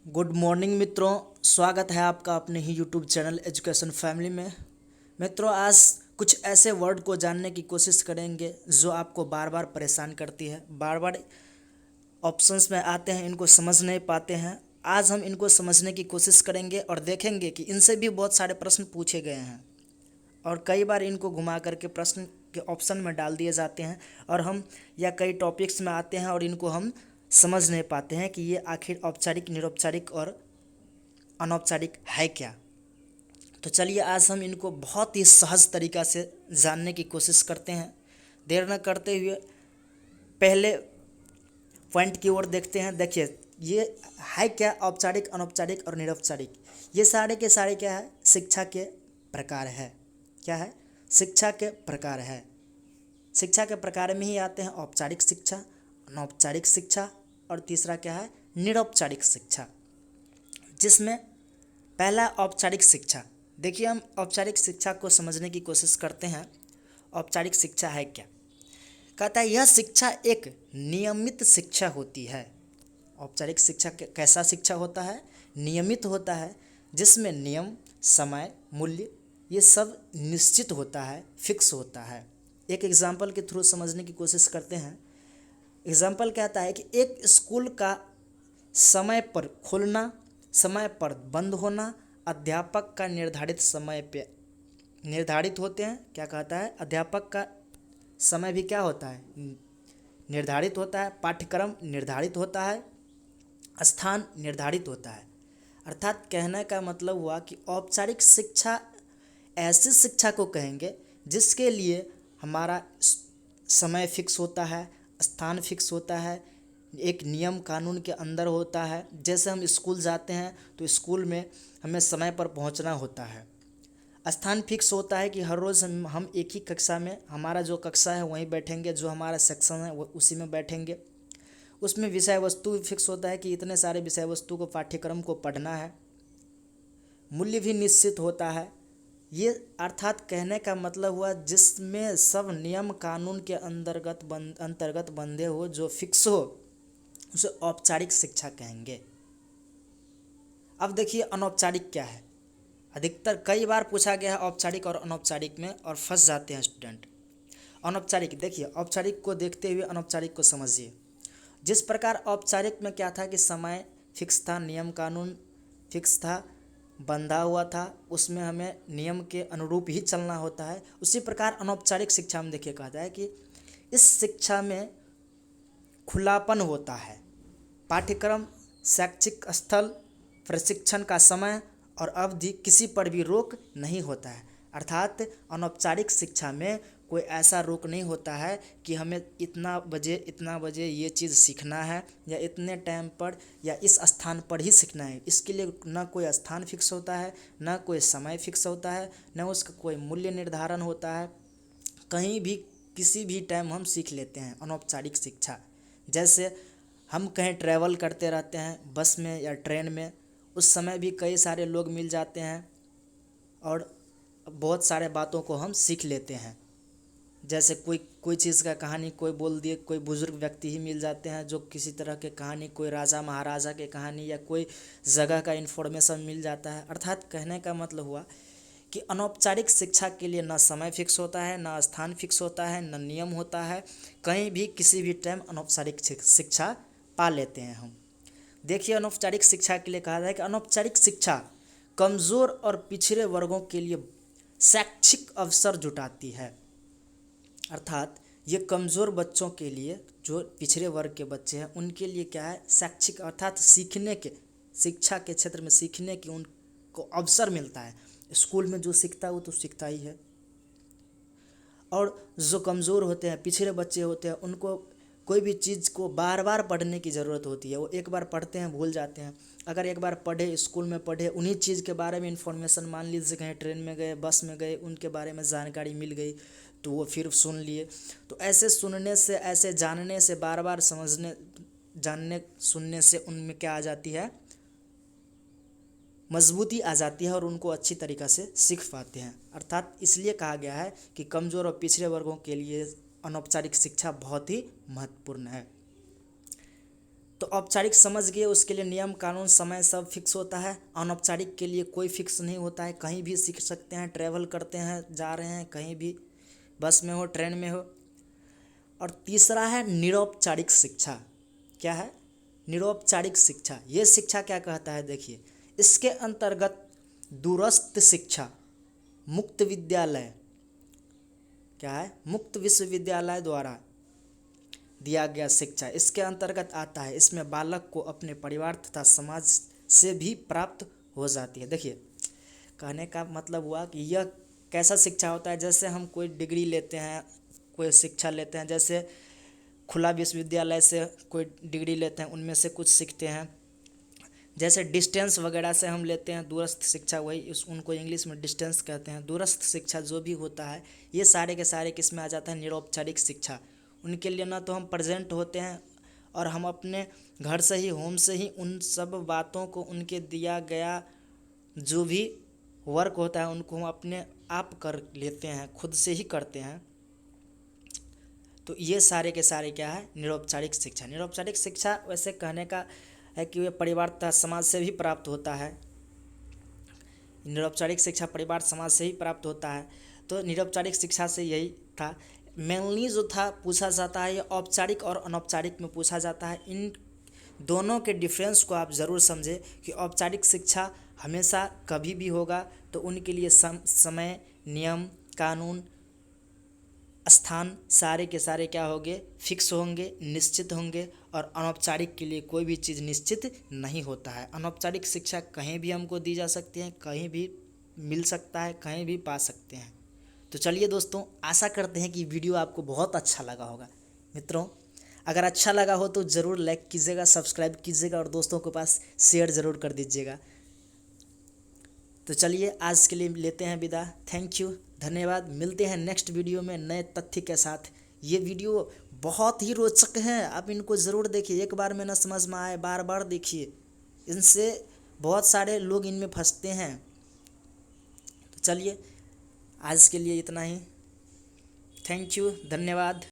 Good morning मित्रों। स्वागत है आपका अपने ही यूट्यूब चैनल एजुकेशन फैमिली में। मित्रों, आज कुछ ऐसे वर्ड को जानने की कोशिश करेंगे जो आपको बार बार परेशान करती है, बार बार ऑप्शंस में आते हैं, इनको समझ नहीं पाते हैं। आज हम इनको समझने की कोशिश करेंगे और देखेंगे कि इनसे भी बहुत सारे प्रश्न पूछे गए हैं और कई बार इनको घुमा करके प्रश्न के ऑप्शन में डाल दिए जाते हैं और हम या कई टॉपिक्स में आते हैं और इनको हम समझ नहीं पाते हैं कि ये आखिर औपचारिक, निरौपचारिक और अनौपचारिक है क्या। तो चलिए आज हम इनको बहुत ही सहज तरीक़ा से जानने की कोशिश करते हैं। देर न करते हुए पहले पॉइंट की ओर देखते हैं। देखिए, ये है क्या? औपचारिक, अनौपचारिक और निरौपचारिक। ये सारे के सारे क्या है? शिक्षा के प्रकार है। क्या है? शिक्षा के प्रकार है। शिक्षा के प्रकार में ही आते हैं औपचारिक शिक्षा, अनौपचारिक शिक्षा और तीसरा क्या है? निरौपचारिक शिक्षा, जिसमें पहला औपचारिक शिक्षा। देखिए, हम औपचारिक शिक्षा को समझने की कोशिश करते हैं। औपचारिक शिक्षा है क्या? कहता है यह शिक्षा एक नियमित शिक्षा होती है। औपचारिक शिक्षा कैसा शिक्षा होता है? नियमित होता है, जिसमें नियम, समय, मूल्य ये सब निश्चित होता है, फिक्स होता है। एक एग्जाम्पल के थ्रू समझने की कोशिश करते हैं। एग्जाम्पल कहता है कि एक स्कूल का समय पर खुलना, समय पर बंद होना अध्यापक का निर्धारित समय पे निर्धारित होते हैं। क्या कहता है? अध्यापक का समय भी क्या होता है? निर्धारित होता है। पाठ्यक्रम निर्धारित होता है, स्थान निर्धारित होता है। अर्थात कहने का मतलब हुआ कि औपचारिक शिक्षा ऐसी शिक्षा को कहेंगे जिसके लिए हमारा समय फिक्स होता है, स्थान फिक्स होता है, एक नियम कानून के अंदर होता है। जैसे हम स्कूल जाते हैं तो स्कूल में हमें समय पर पहुंचना होता है। स्थान फिक्स होता है कि हर रोज़ हम एक ही कक्षा में, हमारा जो कक्षा है वहीं बैठेंगे, जो हमारा सेक्शन है वो उसी में बैठेंगे। उसमें विषय वस्तु भी फिक्स होता है कि इतने सारे विषय वस्तु को, पाठ्यक्रम को पढ़ना है। मूल्य भी निश्चित होता है। ये अर्थात कहने का मतलब हुआ जिसमें सब नियम कानून के अंतर्गत बंधे हो, जो फिक्स हो, उसे औपचारिक शिक्षा कहेंगे। अब देखिए अनौपचारिक क्या है। अधिकतर कई बार पूछा गया है औपचारिक और अनौपचारिक में और फंस जाते हैं स्टूडेंट। अनौपचारिक, देखिए औपचारिक को देखते हुए अनौपचारिक को समझिए। जिस प्रकार औपचारिक में क्या था कि समय फिक्स था, नियम कानून फिक्स था, बंधा हुआ था, उसमें हमें नियम के अनुरूप ही चलना होता है। उसी प्रकार अनौपचारिक शिक्षा में देखिए कहता है कि इस शिक्षा में खुलापन होता है। पाठ्यक्रम, शैक्षिक स्थल, प्रशिक्षण का समय और अवधि किसी पर भी रोक नहीं होता है। अर्थात अनौपचारिक शिक्षा में कोई ऐसा रोक नहीं होता है कि हमें इतना बजे ये चीज़ सीखना है या इतने टाइम पर या इस स्थान पर ही सीखना है। इसके लिए ना कोई स्थान फिक्स होता है, ना कोई समय फिक्स होता है, ना उसका कोई मूल्य निर्धारण होता है। कहीं भी किसी भी टाइम हम सीख लेते हैं अनौपचारिक शिक्षा। जैसे हम कहीं ट्रैवल करते रहते हैं बस में या ट्रेन में, उस समय भी कई सारे लोग मिल जाते हैं और बहुत सारे बातों को हम सीख लेते हैं। जैसे कोई चीज़ का कहानी कोई बोल दिए, कोई बुजुर्ग व्यक्ति ही मिल जाते हैं जो किसी तरह के कहानी, कोई राजा महाराजा के कहानी या कोई जगह का इन्फॉर्मेशन मिल जाता है। अर्थात कहने का मतलब हुआ कि अनौपचारिक शिक्षा के लिए ना समय फिक्स होता है, ना स्थान फिक्स होता है, ना नियम होता है। कहीं भी किसी भी टाइम अनौपचारिक शिक्षा पा लेते हैं हम। देखिए अनौपचारिक शिक्षा के लिए कहा जाए कि अनौपचारिक शिक्षा कमज़ोर और पिछड़े वर्गों के लिए शैक्षिक अवसर जुटाती है। अर्थात ये कमज़ोर बच्चों के लिए, जो पिछड़े वर्ग के बच्चे हैं उनके लिए क्या है? शैक्षिक अर्थात सीखने के, शिक्षा के क्षेत्र में सीखने की उनको अवसर मिलता है। स्कूल में जो सीखता है वो तो सीखता ही है। और जो कमज़ोर होते हैं, पिछड़े बच्चे होते हैं, उनको कोई भी चीज़ को बार बार पढ़ने की ज़रूरत होती है। वो एक बार पढ़ते हैं भूल जाते हैं। अगर एक बार पढ़े, स्कूल में पढ़े, उन्हीं चीज़ के बारे में इन्फॉर्मेशन, मान लीजिए कहीं ट्रेन में गए, बस में गए, उनके बारे में जानकारी मिल गई तो वो फिर सुन लिए। तो ऐसे सुनने से, ऐसे जानने से, बार बार समझने, जानने सुनने से उनमें क्या आ जाती है? मजबूती आ जाती है और उनको अच्छी तरीक़ा से सीख पाते हैं। अर्थात इसलिए कहा गया है कि कमज़ोर और पिछड़े वर्गों के लिए अनौपचारिक शिक्षा बहुत ही महत्वपूर्ण है। तो औपचारिक समझ गए, उसके लिए नियम कानून समय सब फिक्स होता है। अनौपचारिक के लिए कोई फिक्स नहीं होता है, कहीं भी सीख सकते हैं, ट्रैवल करते हैं, जा रहे हैं कहीं भी, बस में हो ट्रेन में हो। और तीसरा है निरौपचारिक शिक्षा। क्या है? निरौपचारिक शिक्षा। ये शिक्षा क्या कहता है देखिए, इसके अंतर्गत दूरस्थ शिक्षा, मुक्त विद्यालय, क्या है, मुक्त विश्वविद्यालय द्वारा दिया गया शिक्षा इसके अंतर्गत आता है। इसमें बालक को अपने परिवार तथा समाज से भी प्राप्त हो जाती है। देखिए कहने का मतलब हुआ कि यह कैसा शिक्षा होता है, जैसे हम कोई डिग्री लेते हैं, कोई शिक्षा लेते हैं, जैसे खुला विश्वविद्यालय से कोई डिग्री लेते हैं, उनमें से कुछ सीखते हैं। जैसे डिस्टेंस वगैरह से हम लेते हैं दूरस्थ शिक्षा, वही उनको इंग्लिश में डिस्टेंस कहते हैं। दूरस्थ शिक्षा जो भी होता है, ये सारे के सारे किस में आ जाता है? निरौपचारिक शिक्षा। उनके लिए ना तो हम प्रेजेंट होते हैं और हम अपने घर से ही, होम से ही उन सब बातों को, उनके दिया गया जो भी वर्क होता है उनको हम अपने आप कर लेते हैं, खुद से ही करते हैं। तो ये सारे के सारे क्या है? निरौपचारिक शिक्षा। निरौपचारिक शिक्षा वैसे कहने का है कि वे परिवार तथा समाज से भी प्राप्त होता है। निरौपचारिक शिक्षा परिवार समाज से ही प्राप्त होता है। तो निरौपचारिक शिक्षा से यही था मेनली जो था पूछा जाता है, ये औपचारिक और अनौपचारिक में पूछा जाता है। इन दोनों के डिफरेंस को आप ज़रूर समझें कि औपचारिक शिक्षा हमेशा कभी भी होगा तो उनके लिए समय, नियम, कानून, स्थान सारे के सारे क्या होंगे? फिक्स होंगे, निश्चित होंगे। और अनौपचारिक के लिए कोई भी चीज़ निश्चित नहीं होता है। अनौपचारिक शिक्षा कहीं भी हमको दी जा सकती है, कहीं भी मिल सकता है, कहीं भी पा सकते हैं। तो चलिए दोस्तों, आशा करते हैं कि वीडियो आपको बहुत अच्छा लगा होगा। मित्रों, अगर अच्छा लगा हो तो ज़रूर लाइक कीजिएगा, सब्सक्राइब कीजिएगा और दोस्तों के पास शेयर ज़रूर कर दीजिएगा। तो चलिए आज के लिए लेते हैं विदा। थैंक यू, धन्यवाद। मिलते हैं नेक्स्ट वीडियो में नए तथ्य के साथ। ये वीडियो बहुत ही रोचक हैं, आप इनको ज़रूर देखिए। एक बार में ना समझ में आए, बार बार देखिए। इनसे बहुत सारे लोग इनमें फंसते हैं। तो चलिए आज के लिए इतना ही। थैंक यू, धन्यवाद।